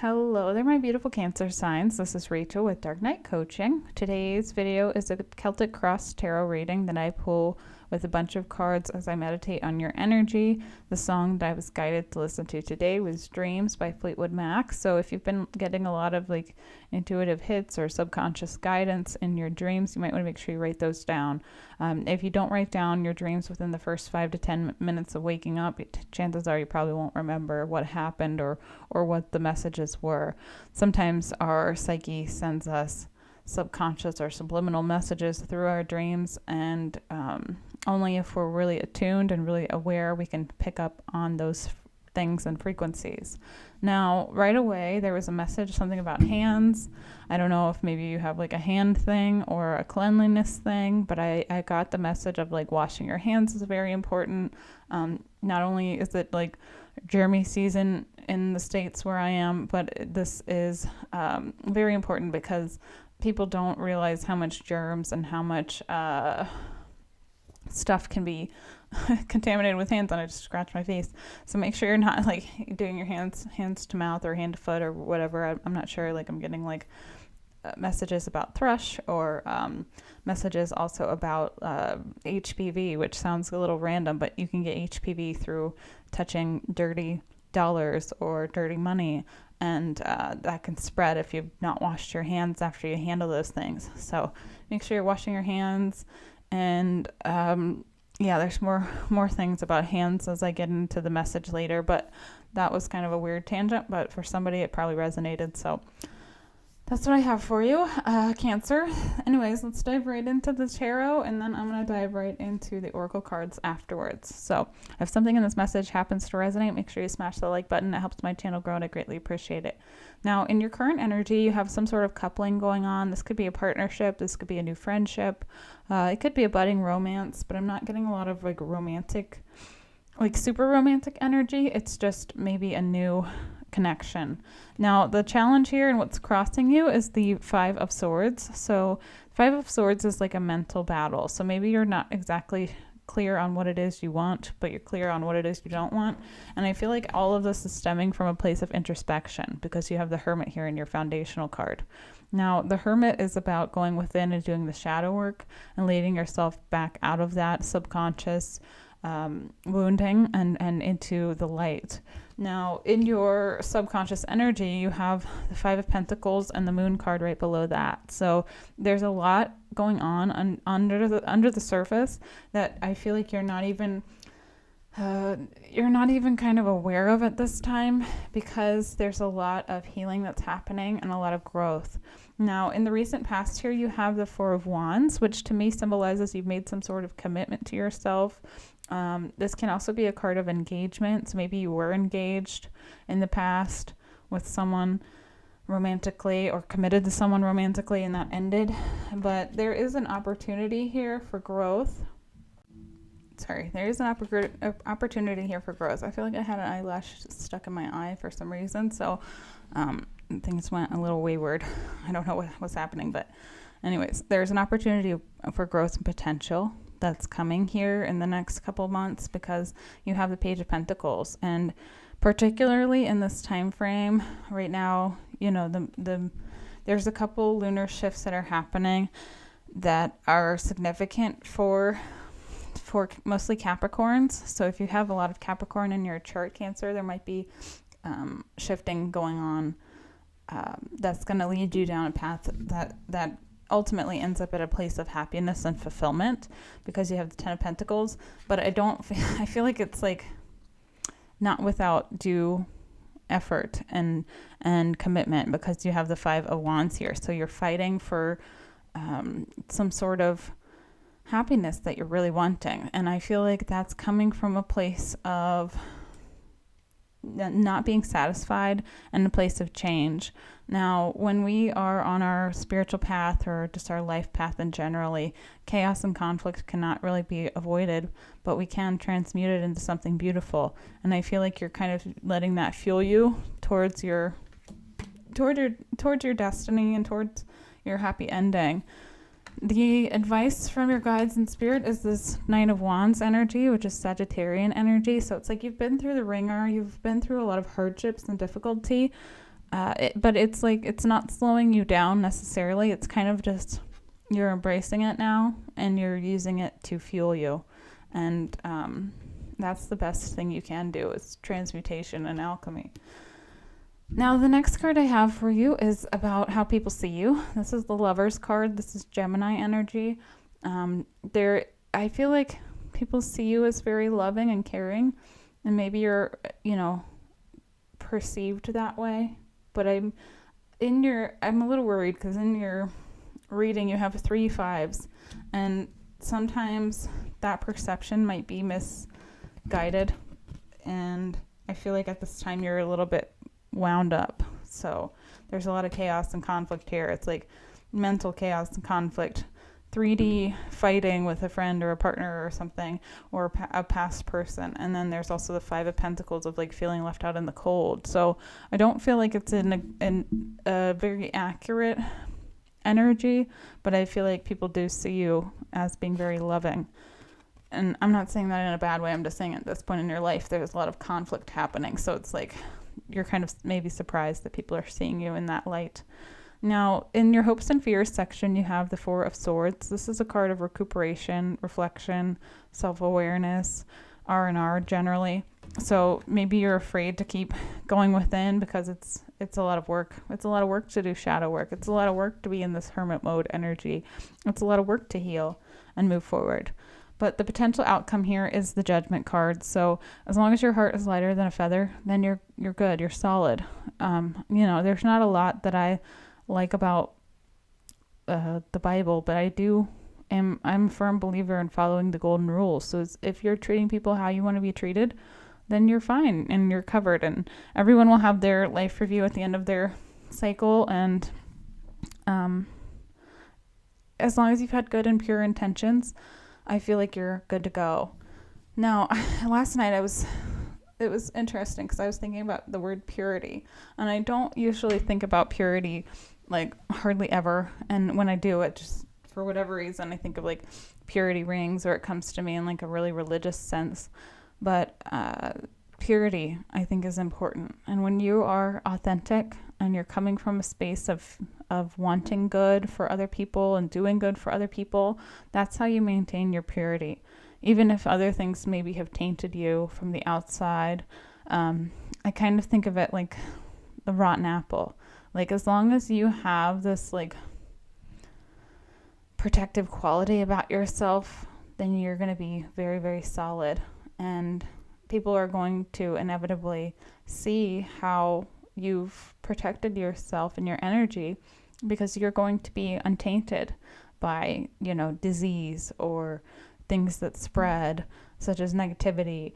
Hello there, my beautiful Cancer signs. This is Rachel with Dark Knight Coaching. Today's video is a Celtic Cross Tarot reading that I pull with a bunch of cards as I meditate on your energy. The song that I was guided to listen to today was Dreams by Fleetwood Mac. So if you've been getting a lot of intuitive hits or subconscious guidance in your dreams, you might want to make sure you write those down. If you don't write down your dreams within the first 5 to 10 minutes of waking up, chances are you probably won't remember what happened or what the messages were. Sometimes our psyche sends us subconscious or subliminal messages through our dreams, and only if we're really attuned and really aware we can pick up on those things and frequencies. Now, right away, there was a message, something about hands. I don't know if maybe you have a hand thing or a cleanliness thing, but I got the message of washing your hands is very important. Not only is it Jeremy season in the States where I am, but this is very important because people don't realize how much germs and how much stuff can be contaminated with hands, and I just scratched my face. So make sure you're not doing your hands to mouth or hand to foot or whatever. I'm not sure. I'm getting messages about thrush or messages also about HPV, which sounds a little random, but you can get HPV through touching dirty dollars or dirty money, and that can spread if you've not washed your hands after you handle those things. So make sure you're washing your hands. And there's more things about hands as I get into the message later, but that was kind of a weird tangent, but for somebody it probably resonated. So that's what I have for you, Cancer. Anyways, let's dive right into the tarot, and then I'm going to dive right into the oracle cards afterwards. So if something in this message happens to resonate, make sure you smash the like button. It helps my channel grow, and I greatly appreciate it. Now, in your current energy, you have some sort of coupling going on. This could be a partnership. This could be a new friendship. It could be a budding romance, but I'm not getting a lot of romantic, super romantic energy. It's just maybe a new connection. Now, the challenge here and what's crossing you is the Five of Swords. So Five of Swords is a mental battle. So maybe you're not exactly clear on what it is you want, but you're clear on what it is you don't want. And I feel like all of this is stemming from a place of introspection because you have the Hermit here in your foundational card. Now, the Hermit is about going within and doing the shadow work and leading yourself back out of that subconscious wounding and into the light. Now, in your subconscious energy, you have the Five of Pentacles and the Moon card right below that. So there's a lot going on under the surface that I feel like you're not even kind of aware of at this time, because there's a lot of healing that's happening and a lot of growth. Now, in the recent past here, you have the Four of Wands, which to me symbolizes you've made some sort of commitment to yourself. This can also be a card of engagement. So maybe you were engaged in the past with someone romantically or committed to someone romantically and that ended. But there is an opportunity here for growth. There is an opportunity here for growth. I feel like I had an eyelash stuck in my eye for some reason. So things went a little wayward. I don't know what's happening. But anyways, there's an opportunity for growth and potential that's coming here in the next couple months, because you have the Page of Pentacles, and particularly in this time frame right now, there's a couple lunar shifts that are happening that are significant for mostly Capricorns. So if you have a lot of Capricorn in your chart, Cancer, there might be shifting going on that's going to lead you down a path that ultimately ends up at a place of happiness and fulfillment, because you have the Ten of Pentacles. But I feel like it's not without due effort and commitment, because you have the Five of Wands here. So you're fighting for some sort of happiness that you're really wanting. And I feel like that's coming from a place of not being satisfied and a place of change. Now, when we are on our spiritual path or just our life path in generally, chaos and conflict cannot really be avoided, but we can transmute it into something beautiful. And I feel like you're kind of letting that fuel you towards your destiny and towards your happy ending. The advice from your guides and spirit is this Nine of Wands energy, which is Sagittarian energy. So it's like you've been through the ringer, you've been through a lot of hardships and difficulty, But it's like, it's not slowing you down necessarily. It's kind of just, you're embracing it now and you're using it to fuel you. And that's the best thing you can do, is transmutation and alchemy. Now, the next card I have for you is about how people see you. This is the Lover's card. This is Gemini energy. I feel like people see you as very loving and caring, and maybe you're, perceived that way. But I'm a little worried because in your reading you have 3 5s, and sometimes that perception might be misguided. And I feel like at this time you're a little bit wound up. So there's a lot of chaos and conflict here. It's like mental chaos and conflict, 3D fighting with a friend or a partner or something, or a past person. And then there's also the 5 of Pentacles of like feeling left out in the cold. So I don't feel like it's in a very accurate energy, but I feel like people do see you as being very loving. And I'm not saying that in a bad way. I'm just saying at this point in your life, there's a lot of conflict happening. So it's like you're kind of maybe surprised that people are seeing you in that light. Now, in your hopes and fears section, you have the 4 of Swords. This is a card of recuperation, reflection, self-awareness, R&R generally. So maybe you're afraid to keep going within because it's a lot of work. It's a lot of work to do shadow work. It's a lot of work to be in this hermit mode energy. It's a lot of work to heal and move forward. But the potential outcome here is the Judgment card. So as long as your heart is lighter than a feather, then you're good. You're solid. There's not a lot that I like about the Bible, but I'm a firm believer in following the golden rules. So if you're treating people how you want to be treated, then you're fine and you're covered. And everyone will have their life review at the end of their cycle. And as long as you've had good and pure intentions, I feel like you're good to go. Now, last night it was interesting because I was thinking about the word purity, and I don't usually think about purity like hardly ever. And when I do, it just, for whatever reason, I think of like purity rings, or it comes to me in like a really religious sense. But purity, I think, is important. And when you are authentic and you're coming from a space of wanting good for other people and doing good for other people, that's how you maintain your purity. Even if other things maybe have tainted you from the outside. I kind of think of it like the rotten apple. Like, as long as you have this like protective quality about yourself, then you're going to be very, very solid. And people are going to inevitably see how you've protected yourself and your energy, because you're going to be untainted by, disease or things that spread, such as negativity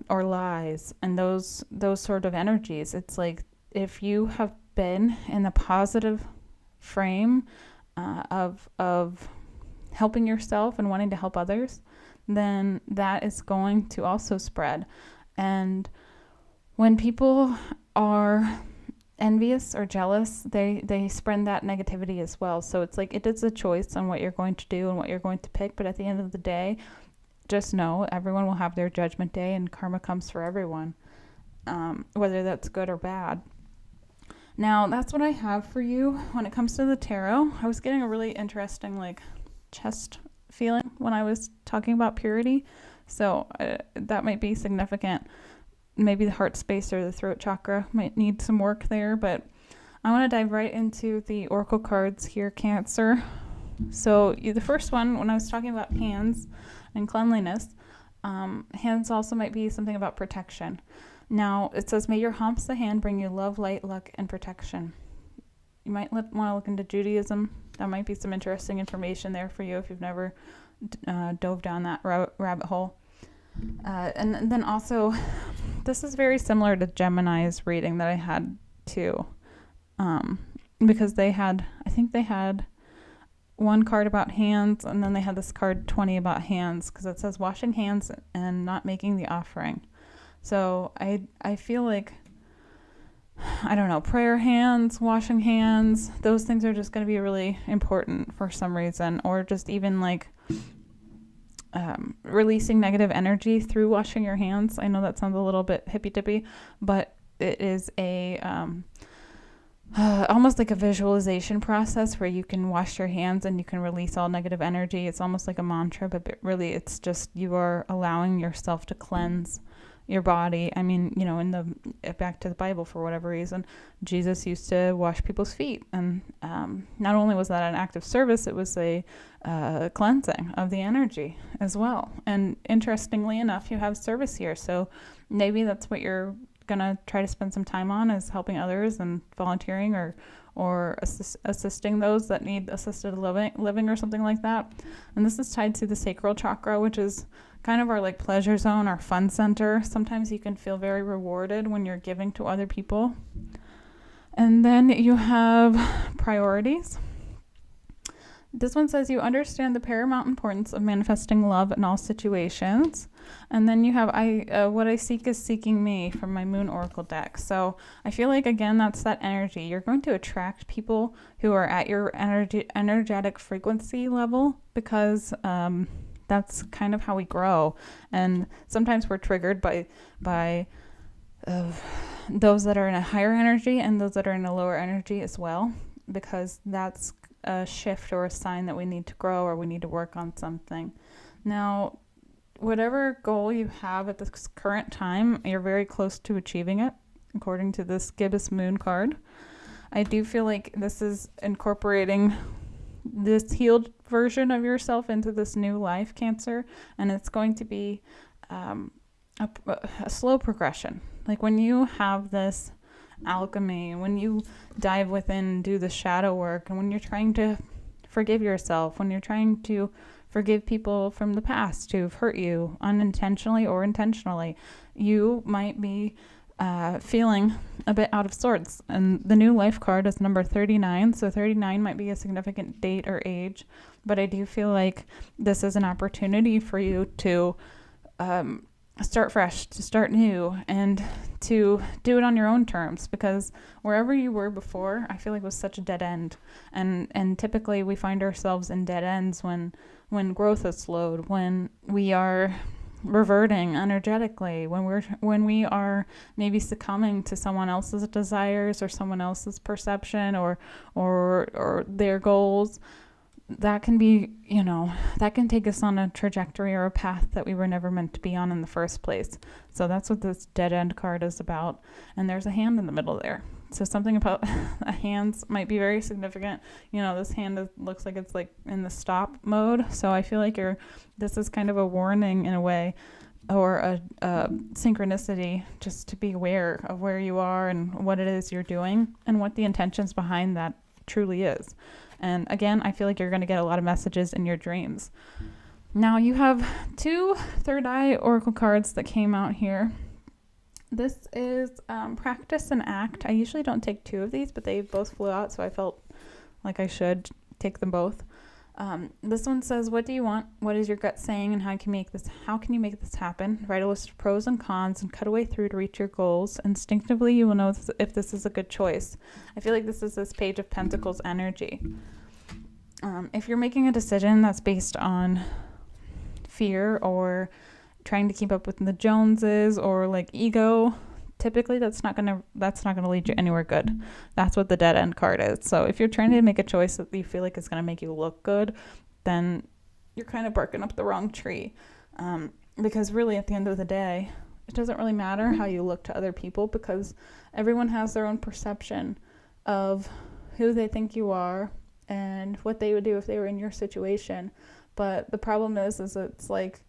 or lies and those sort of energies. It's like, if you have been in the positive frame of helping yourself and wanting to help others, then that is going to also spread. And when people are envious or jealous, they spread that negativity as well. So it's like, it is a choice on what you're going to do and what you're going to pick. But at the end of the day, just know everyone will have their judgment day, and karma comes for everyone, whether that's good or bad. Now, that's what I have for you when it comes to the tarot. I was getting a really interesting like chest feeling when I was talking about purity. So that might be significant. Maybe the heart space or the throat chakra might need some work there, but I want to dive right into the oracle cards here, Cancer. So the first one, when I was talking about hands and cleanliness, hands also might be something about protection. Now, it says, may your humps the hand bring you love, light, luck, and protection. You might want to look into Judaism. That might be some interesting information there for you if you've never dove down that rabbit hole. And then also, this is very similar to Gemini's reading that I had too, because they had one card about hands, and then they had this card 20 about hands, because it says washing hands and not making the offering. So I feel like, I don't know, prayer hands, washing hands, those things are just going to be really important for some reason, or just even like releasing negative energy through washing your hands. I know that sounds a little bit hippy-dippy, but it is a almost like a visualization process where you can wash your hands and you can release all negative energy. It's almost like a mantra, but really it's just you are allowing yourself to cleanse your body. I mean, in back to the Bible, for whatever reason, Jesus used to wash people's feet. And not only was that an act of service, it was a cleansing of the energy as well. And interestingly enough, you have service here. So maybe that's what you're gonna try to spend some time on, is helping others and volunteering or assisting those that need assisted living or something like that. And this is tied to the sacral chakra, which is kind of our like pleasure zone, our fun center. Sometimes you can feel very rewarded when you're giving to other people. And then you have priorities. This one says you understand the paramount importance of manifesting love in all situations. And then you have what I seek is seeking me from my Moon Oracle deck. So I feel like, again, that's that energy. You're going to attract people who are at your energetic frequency level, because that's kind of how we grow. And sometimes we're triggered by those that are in a higher energy and those that are in a lower energy as well, because that's a shift or a sign that we need to grow or we need to work on something. Now, whatever goal you have at this current time, you're very close to achieving it, according to this gibbous moon card. I do feel like this is incorporating this healed version of yourself into this new life, Cancer, and it's going to be a slow progression. Like when you have this alchemy, when you dive within and do the shadow work, and when you're trying to forgive yourself, when you're trying to forgive people from the past who've hurt you unintentionally or intentionally, you might be feeling a bit out of sorts. And the new life card is number 39, so 39 might be a significant date or age, but I do feel like this is an opportunity for you to start fresh, to start new, and to do it on your own terms, because wherever you were before, I feel like was such a dead end. And typically we find ourselves in dead ends when growth is slowed, when we are reverting energetically, when we are maybe succumbing to someone else's desires or someone else's perception or their goals. That can be, that can take us on a trajectory or a path that we were never meant to be on in the first place. So that's what this dead end card is about. And there's a hand in the middle there. So something about hands might be very significant. This hand looks like it's like in the stop mode. So I feel like this is kind of a warning in a way, or a synchronicity, just to be aware of where you are and what it is you're doing and what the intentions behind that truly is. And again, I feel like you're going to get a lot of messages in your dreams. Now you have 2 third eye oracle cards that came out here. This is practice and act. I usually don't take 2 of these, but they both flew out, so I felt like I should take them both. This one says, what do you want? What is your gut saying, and how can you make this happen? Write a list of pros and cons and cut away through to reach your goals. Instinctively, you will know if this is a good choice. I feel like this is this Page of Pentacles energy. If you're making a decision that's based on fear or trying to keep up with the Joneses or like ego, typically that's not gonna lead you anywhere good. That's what the dead end card is. So if you're trying to make a choice that you feel like is gonna make you look good, then you're kind of barking up the wrong tree. Because really, at the end of the day, it doesn't really matter how you look to other people, because everyone has their own perception of who they think you are and what they would do if they were in your situation. But the problem is it's like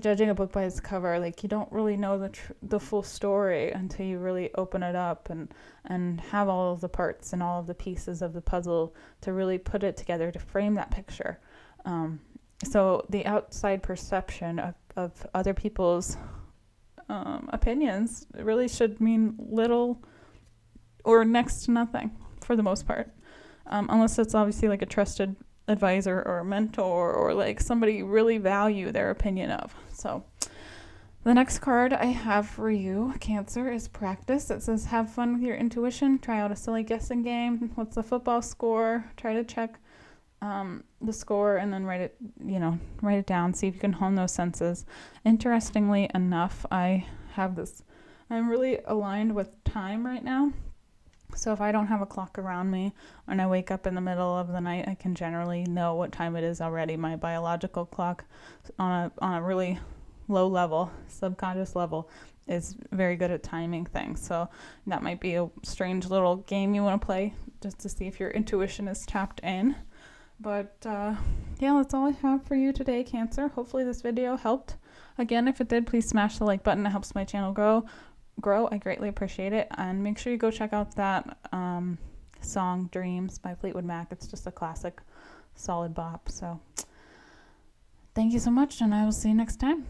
judging a book by its cover. Like, you don't really know the full story until you really open it up and have all of the parts and all of the pieces of the puzzle to really put it together to frame that picture. So the outside perception of other people's opinions really should mean little or next to nothing for the most part, unless it's obviously like a trusted advisor or a mentor or like somebody you really value their opinion of. So the next card I have for you, Cancer, is practice. It says, have fun with your intuition. Try out a silly guessing game. What's the football score? Try to check the score and then write it down. See if you can hone those senses. Interestingly enough, I'm really aligned with time right now. So if I don't have a clock around me and I wake up in the middle of the night, I can generally know what time it is already. My biological clock on a really low level, subconscious level, is very good at timing things. So that might be a strange little game you want to play just to see if your intuition is tapped in. But yeah, that's all I have for you today, Cancer. Hopefully this video helped. Again, if it did, please smash the like button. It helps my channel grow. I greatly appreciate it. And make sure you go check out that song Dreams by Fleetwood Mac. It's just a classic, solid bop. So thank you so much, and I will see you next time.